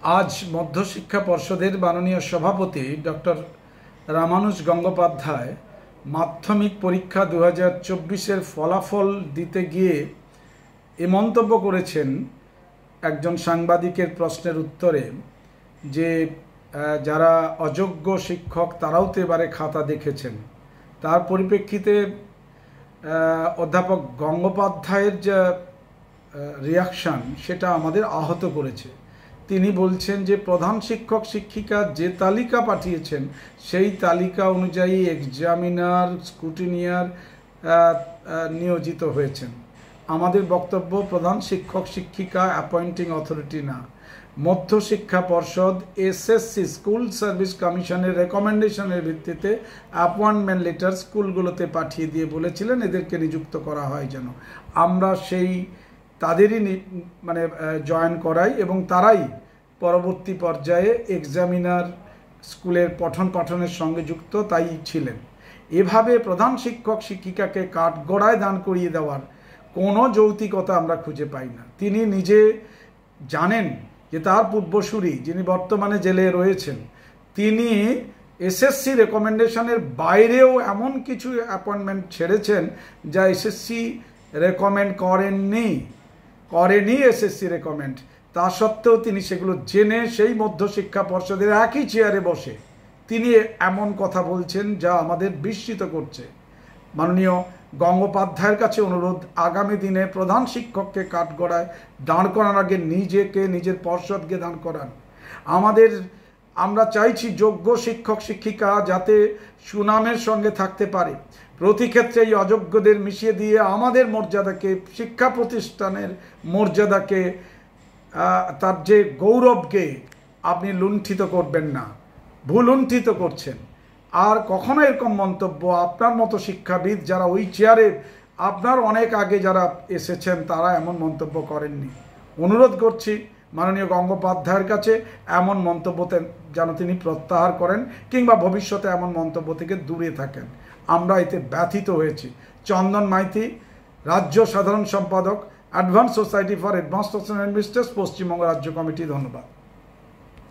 আজ মধ্যশিক্ষা পর্ষদের মাননীয় সভাপতি ডক্টর রামানুজ গঙ্গোপাধ্যায় মাধ্যমিক পরীক্ষা 2024-এর ফলাফল দিতে গিয়ে এ মন্তব্য করেছেন একজন সাংবাদিকের প্রশ্নের উত্তরে যে যারা অযোগ্য শিক্ষক তারাও তো এবারে খাতা দেখেছেন। তার পরিপ্রেক্ষিতে অধ্যাপক গঙ্গোপাধ্যায়ের যে রিয়াকশান সেটা আমাদের আহত করেছে। তিনি বলছেন যে প্রধান শিক্ষক শিক্ষিকা যে তালিকা পাঠিয়েছেন সেই তালিকা অনুযায়ী এক্সামিনার স্ক্রুটিনিয়ার নিয়োজিত হয়েছেন। আমাদের বক্তব্য, প্রধান শিক্ষক শিক্ষিকা অ্যাপয়েন্টিং অথরিটি না, মধ্যশিক্ষা পর্ষদ এসএসসি স্কুল সার্ভিস কমিশনের রেকমেন্ডেশনের ভিত্তিতে অ্যাপয়েন্টমেন্ট লেটার স্কুলগুলোতে পাঠিয়ে দিয়ে বলেছিলেন এদেরকে নিযুক্ত করা হয় যেন। আমরা সেই তাদেরই জয়েন করাই এবং তারাই পরবর্তী পর্যায়ে এক্সামিনার স্কুলের পঠন পাঠনের সঙ্গে যুক্ত তাই ছিলেন। এভাবে প্রধান শিক্ষক শিক্ষিকাকে কাঠগড়ায় দান করিয়ে দেওয়ার কোনো যৌক্তিকতা আমরা খুঁজে পাই না। তিনি নিজে জানেন যে তার পূর্বসূরি যিনি বর্তমানে জেলে রয়েছেন তিনি এসএসসি রেকমেন্ডেশনের বাইরেও এমন কিছু অ্যাপয়েন্টমেন্ট ছেড়েছেন যা এসএসসি রেকমেন্ড করেনি এসএসসি রেকমেন্ড। তা সত্ত্বেও তিনি সেগুলো জেনে সেই মধ্যশিক্ষা পর্ষদের একই চেয়ারে বসে তিনি এমন কথা বলছেন যা আমাদের বিস্মিত করছে। মাননীয় গঙ্গোপাধ্যায়ের কাছে অনুরোধ, আগামী দিনে প্রধান শিক্ষককে কাঠগড়ায় দাঁড় করানোর আগে নিজের পর্ষদকে দাঁড় করান। আমরা চাইছি যোগ্য শিক্ষক শিক্ষিকা যাতে সুনামের সঙ্গে থাকতে পারে। প্রতি ক্ষেত্রে এই অযোগ্যদের মিশিয়ে দিয়ে আমাদের মর্যাদাকে, শিক্ষা প্রতিষ্ঠানের মর্যাদাকে, তার যে গৌরবকে আপনি লুণ্ঠিত করবেন না, ভুলুণ্ঠিত করছেন। আর কখনো এরকম মন্তব্য আপনার মতো শিক্ষাবিদ যারা ওই চেয়ারে আপনার অনেক আগে যারা এসেছেন তারা এমন মন্তব্য করেননি। অনুরোধ করছি মাননীয় গঙ্গোপাধ্যায়ের কাছে এমন মন্তব্য যেন তিনি প্রত্যাহার করেন কিংবা ভবিষ্যতে এমন মন্তব্য থেকে দূরে থাকেন। আমরা এতে ব্যথিত হয়েছি। চন্দন মাইতি, রাজ্য সাধারণ সম্পাদক, advance society for advance social investors, Paschimbanga রাজ্য কমিটি। ধন্যবাদ।